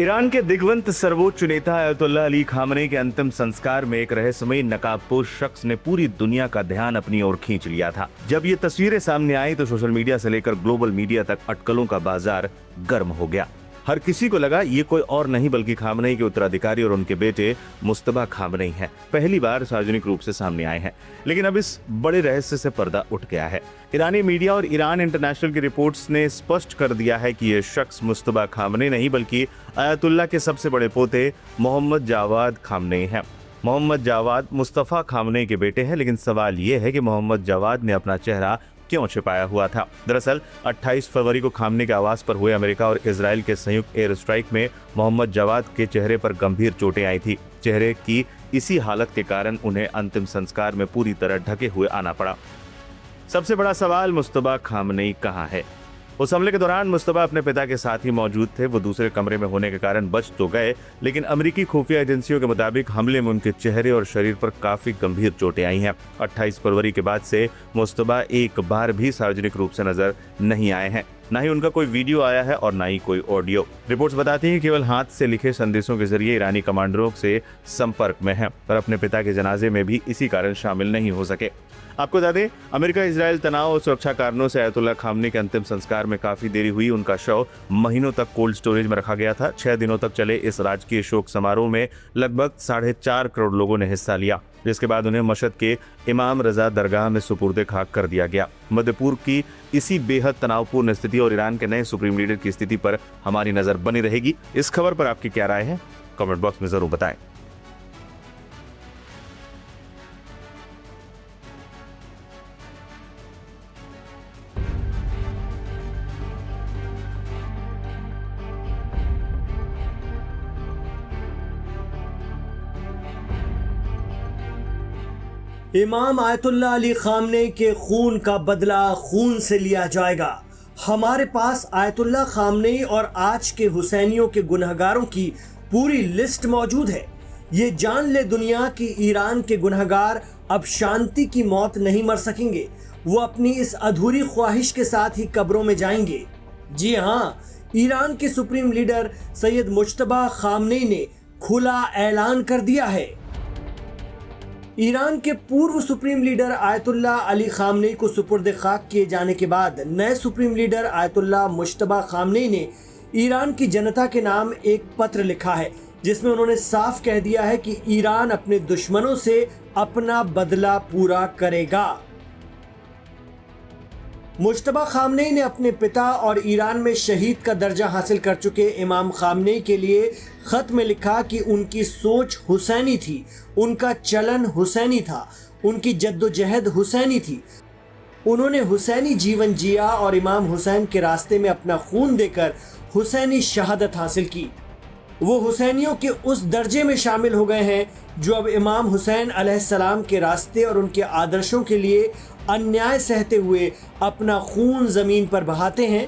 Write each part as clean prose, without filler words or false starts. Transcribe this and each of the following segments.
Iran के दिग्वंत सर्वोच्च नेता अयतुल्लाह अली खामनेई के अंतिम संस्कार में एक रहस्यमयी नकाबपोश शख्स ने पूरी दुनिया का ध्यान अपनी ओर खींच लिया था। जब ये तस्वीरें सामने आई तो सोशल मीडिया से लेकर ग्लोबल मीडिया तक अटकलों का बाजार गर्म हो गया। हर किसी को लगा ये कोई और नहीं बल्कि खामनेई के उत्तराधिकारी और उनके बेटे मुस्तफा खामनेई हैं। पहली बार सार्वजनिक रूप से सामने आए हैं, लेकिन अब इस बड़े रहस्य से पर्दा उठ गया है। ईरानी मीडिया और ईरान इंटरनेशनल की रिपोर्ट्स ने स्पष्ट कर दिया है कि ये शख्स मुस्तफा खामनेई नहीं बल्कि अयतुल्लाह के सबसे बड़े पोते मोहम्मद जावाद खामनेई हैं। मोहम्मद जावाद मुस्तफा खामनेई के बेटे हैं, लेकिन सवाल ये है कि मोहम्मद जावाद ने अपना चेहरा क्यों छिपाया हुआ था। दरअसल 28 फरवरी को खामनेई के आवास पर हुए अमेरिका और इजराइल के संयुक्त एयर स्ट्राइक में मोहम्मद जावाद के चेहरे पर गंभीर चोटें आई थी। चेहरे की इसी हालत के कारण उन्हें अंतिम संस्कार में पूरी तरह ढके हुए आना पड़ा। सबसे बड़ा सवाल, मुस्तफा खामनेई कहाँ है? उस हमले के दौरान मुस्तफा अपने पिता के साथ ही मौजूद थे। वो दूसरे कमरे में होने के कारण बच तो गए, लेकिन अमेरिकी खुफिया एजेंसियों के मुताबिक हमले में उनके चेहरे और शरीर पर काफी गंभीर चोटें आई हैं। 28 फरवरी के बाद से मुस्तफा एक बार भी सार्वजनिक रूप से नजर नहीं आए हैं। न ही उनका कोई वीडियो आया है और न ही कोई ऑडियो। रिपोर्ट्स बताती हैं केवल हाथ से लिखे संदेशों के जरिए ईरानी कमांडरों से संपर्क में हैं, पर अपने पिता के जनाजे में भी इसी कारण शामिल नहीं हो सके। आपको बता दें, अमेरिका इजराइल तनाव और सुरक्षा कारणों से अयतुल्लाह खामनेई के अंतिम संस्कार में काफी देरी हुई। उनका शव महीनों तक कोल्ड स्टोरेज में रखा गया था। 6 दिनों तक चले इस राजकीय शोक समारोह में लगभग 4.5 करोड़ लोगों ने हिस्सा लिया, जिसके बाद उन्हें मशहद के इमाम रजा दरगाह में सुपुर्द खाक कर दिया गया। मध्य पूर्व की इसी बेहद तनावपूर्ण स्थिति और ईरान के नए सुप्रीम लीडर की स्थिति पर हमारी नजर बनी रहेगी। इस खबर पर आपकी क्या राय है? कमेंट बॉक्स में जरूर बताएं। इमाम आयतुल्लाह अली खामनेई के खून का बदला खून से लिया जाएगा। हमारे पास आयतुल्लाह खामनेई और आज के हुसैनियों के गुनहगारों की पूरी लिस्ट मौजूद है। ये जान ले दुनिया कि ईरान के गुनहगार अब शांति की मौत नहीं मर सकेंगे। वो अपनी इस अधूरी ख्वाहिश के साथ ही कब्रों में जाएंगे। जी हाँ, ईरान के supreme leader Sayyed Mojtaba Khamenei ने खुला ऐलान कर दिया है। ईरान के पूर्व supreme leader Ayatollah Ali Khamenei को सुपुर्द खाक किए जाने के बाद नए supreme leader Ayatollah Mojtaba Khamenei ने ईरान की जनता के नाम एक पत्र लिखा है, जिसमें उन्होंने साफ कह दिया है कि ईरान अपने दुश्मनों से अपना बदला पूरा करेगा। मुज्तबा खामनेई ने अपने पिता और ईरान में शहीद का दर्जा हासिल कर चुके इमाम खामनेई के लिए खत में लिखा कि उनकी सोच हुसैनी थी, उनका चलन हुसैनी था, उनकी जद्दोजहद हुसैनी थी। उन्होंने हुसैनी जीवन जिया और इमाम हुसैन के रास्ते में अपना खून देकर हुसैनी शहादत हासिल की। वो हुसैनियों के उस दर्जे में शामिल हो गए हैं जो अब इमाम हुसैन अलैहिस्सलाम के रास्ते और उनके आदर्शों के लिए अन्याय सहते हुए अपना खून ज़मीन पर बहाते हैं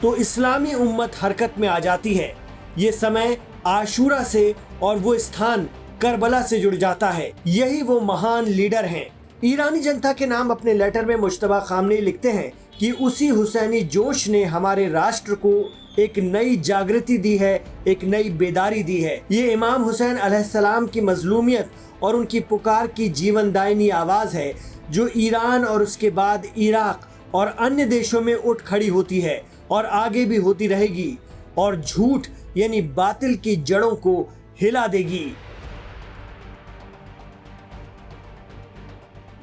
तो इस्लामी उम्मत हरकत में आ जाती है। ये समय आशूरा से और वो स्थान करबला से जुड़ जाता है। यही वो महान लीडर हैं। ईरानी जनता के नाम अपने लेटर में मुज्तबा खामनेई लिखते हैं कि उसी हुसैनी जोश ने हमारे राष्ट्र को एक नई जागृति दी है, एक नई बेदारी दी है। ये इमाम हुसैन अलैहिस्सलाम की मजलूमियत और उनकी पुकार की जीवनदायिनी आवाज़ है जो ईरान और उसके बाद इराक और अन्य देशों में उठ खड़ी होती है और आगे भी होती रहेगी और झूठ यानी बातिल की जड़ों को हिला देगी।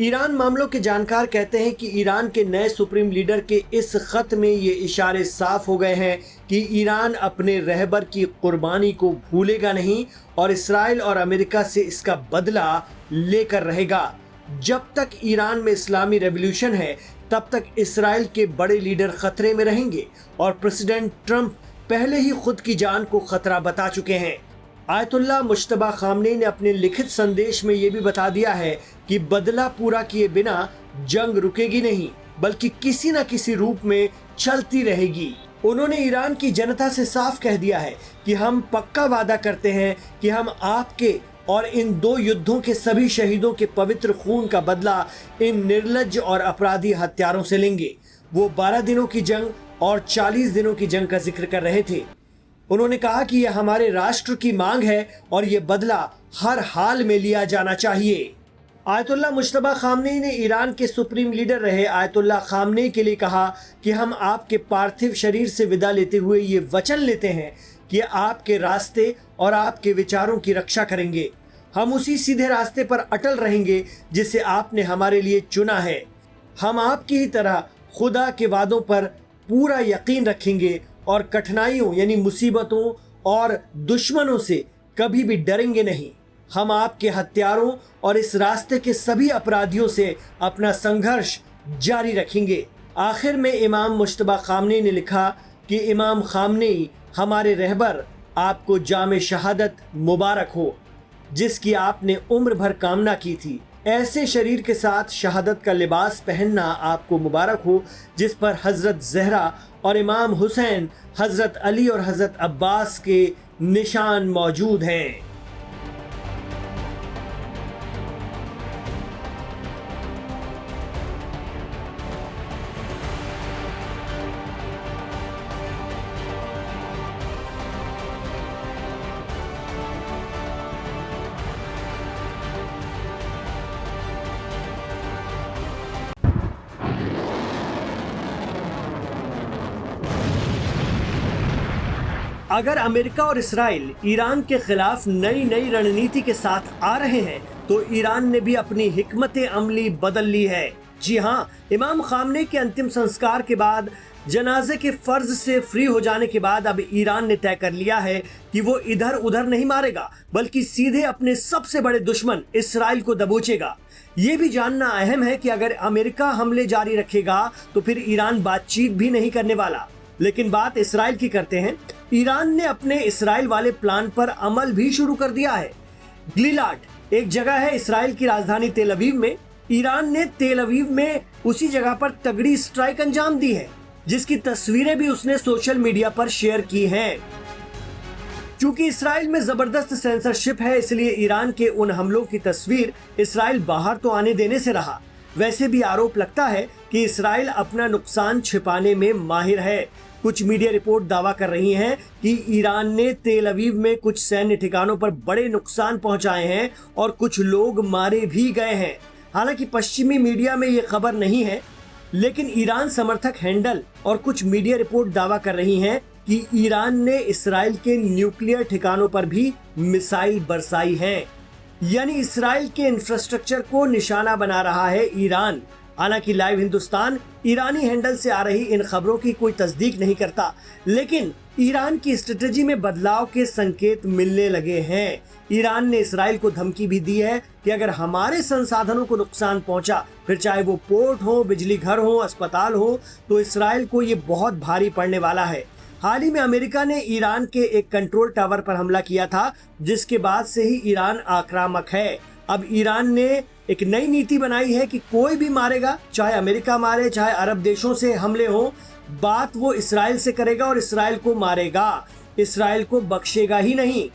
ईरान मामलों के जानकार कहते हैं कि ईरान के नए सुप्रीम लीडर के इस खत में ये इशारे साफ हो गए हैं कि ईरान अपने रहबर की कुर्बानी को भूलेगा नहीं और इसराइल और अमेरिका से इसका बदला लेकर रहेगा। जब तक ईरान में इस्लामी रेवोल्यूशन है तब तक इसराइल के बड़े लीडर खतरे में रहेंगे और प्रेसिडेंट ट्रंप पहले ही खुद की जान को खतरा बता चुके हैं। आयतुल्लाह मुज्तबा खामनेई ने अपने लिखित संदेश में ये भी बता दिया है कि बदला पूरा किए बिना जंग रुकेगी नहीं बल्कि किसी न किसी रूप में चलती रहेगी। उन्होंने ईरान की जनता से साफ कह दिया है कि हम पक्का वादा करते हैं कि हम आपके और इन 2 युद्धों के सभी शहीदों के पवित्र खून का बदला इन निर्लज्ज और अपराधी हत्यारों से लेंगे। वो 12 दिनों की जंग और 40 दिनों की जंग का जिक्र कर रहे थे। उन्होंने कहा कि यह हमारे राष्ट्र की मांग है और ये बदला हर हाल में लिया जाना चाहिए। आयतुल्लाह मुज्तबा खामनेई ने ईरान के सुप्रीम लीडर रहे आयतुल्लाह खामनेई के लिए कहा कि हम आपके पार्थिव शरीर से विदा लेते हुए ये वचन लेते हैं कि आपके रास्ते और आपके विचारों की रक्षा करेंगे। हम उसी सीधे रास्ते पर अटल रहेंगे जिसे आपने हमारे लिए चुना है। हम आपकी ही तरह खुदा के वादों पर पूरा यकीन रखेंगे और कठिनाइयों यानी मुसीबतों और दुश्मनों से कभी भी डरेंगे नहीं। हम आपके हत्यारों और इस रास्ते के सभी अपराधियों से अपना संघर्ष जारी रखेंगे। आखिर में इमाम मुज्तबा खामनेई ने लिखा कि इमाम खामनेई हमारे रहबर, आपको जामे शहादत मुबारक हो जिसकी आपने उम्र भर कामना की थी। ऐसे शरीर के साथ शहादत का लिबास पहनना आपको मुबारक हो जिस पर हजरत जहरा और इमाम हुसैन, हजरत अली और हजरत अब्बास के निशान मौजूद हैं। अगर अमेरिका और इसराइल ईरान के खिलाफ नई नई रणनीति के साथ आ रहे हैं तो ईरान ने भी अपनी हिकमत अमली बदल ली है। जी हाँ, इमाम खामनेई के अंतिम संस्कार के बाद जनाजे के फर्ज से फ्री हो जाने के बाद अब ईरान ने तय कर लिया है कि वो इधर उधर नहीं मारेगा बल्कि सीधे अपने सबसे बड़े दुश्मन इसराइल को दबोचेगा। ये भी जानना अहम है कि अगर अमेरिका हमले जारी रखेगा तो फिर ईरान बातचीत भी नहीं करने वाला। लेकिन बात इसराइल की करते हैं। ईरान ने अपने इसराइल वाले प्लान पर अमल भी शुरू कर दिया है। ग्लिलाट एक जगह है इसराइल की राजधानी तेल अवीव में। ईरान ने तेल अवीव में उसी जगह पर तगड़ी स्ट्राइक अंजाम दी है जिसकी तस्वीरें भी उसने सोशल मीडिया पर शेयर की हैं। चूंकि इसराइल में जबरदस्त सेंसरशिप है इसलिए ईरान के उन हमलों की तस्वीर इसराइल बाहर तो आने देने से रहा। वैसे भी आरोप लगता है कि इसराइल अपना नुकसान छिपाने में माहिर है। कुछ मीडिया रिपोर्ट दावा कर रही हैं कि ईरान ने तेल अवीव में कुछ सैन्य ठिकानों पर बड़े नुकसान पहुंचाए हैं और कुछ लोग मारे भी गए हैं। हालांकि पश्चिमी मीडिया में ये खबर नहीं है, लेकिन ईरान समर्थक हैंडल और कुछ मीडिया रिपोर्ट दावा कर रही हैं कि ईरान ने इसराइल के न्यूक्लियर ठिकानों पर भी मिसाइल बरसाई है। यानी इसराइल के इंफ्रास्ट्रक्चर को निशाना बना रहा है ईरान। हालांकि लाइव हिंदुस्तान ईरानी हैंडल से आ रही इन खबरों की कोई तस्दीक नहीं करता, लेकिन ईरान की स्ट्रेटजी में बदलाव के संकेत मिलने लगे हैं। ईरान ने इसराइल को धमकी भी दी है कि अगर हमारे संसाधनों को नुकसान पहुंचा, फिर चाहे वो पोर्ट हो, बिजली घर हो, अस्पताल हो, तो इसराइल को ये बहुत भारी पड़ने वाला है। हाल ही में अमेरिका ने ईरान के एक कंट्रोल टावर पर हमला किया था जिसके बाद से ही ईरान आक्रामक है। अब ईरान ने एक नई नीति बनाई है कि कोई भी मारेगा, चाहे अमेरिका मारे, चाहे अरब देशों से हमले हो, बात वो इसराइल से करेगा और इसराइल को मारेगा, इसराइल को बख्शेगा ही नहीं।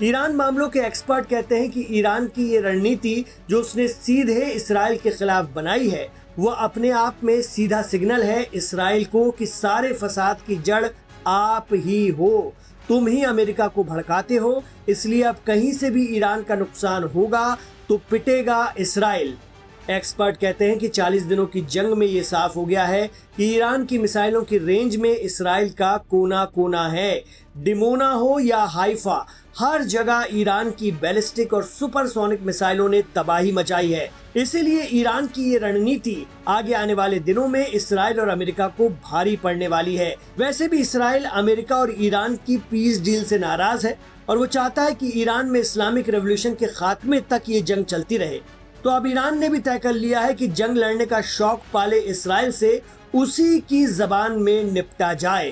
ईरान मामलों के एक्सपर्ट कहते हैं कि ईरान की ये रणनीति जो उसने सीधे इसराइल के खिलाफ बनाई है वो अपने आप में सीधा सिग्नल है इसराइल को कि सारे फसाद की जड़ आप ही हो, तुम ही अमेरिका को भड़काते हो, इसलिए अब कहीं से भी ईरान का नुकसान होगा तो पिटेगा इसराइल। एक्सपर्ट कहते हैं कि 40 दिनों की जंग में ये साफ हो गया है कि ईरान की मिसाइलों की रेंज में इसराइल का कोना कोना है। डिमोना हो या हाइफा, हर जगह ईरान की बैलिस्टिक और सुपरसोनिक मिसाइलों ने तबाही मचाई है। इसीलिए ईरान की ये रणनीति आगे आने वाले दिनों में इसराइल और अमेरिका को भारी पड़ने वाली है। वैसे भी इसराइल अमेरिका और ईरान की पीस डील से नाराज है और वो चाहता है कि ईरान में इस्लामिक रेवोल्यूशन के खात्मे तक ये जंग चलती रहे। तो अब ईरान ने भी तय कर लिया है कि जंग लड़ने का शौक पाले इसराइल से उसी की जबान में निपटा जाए।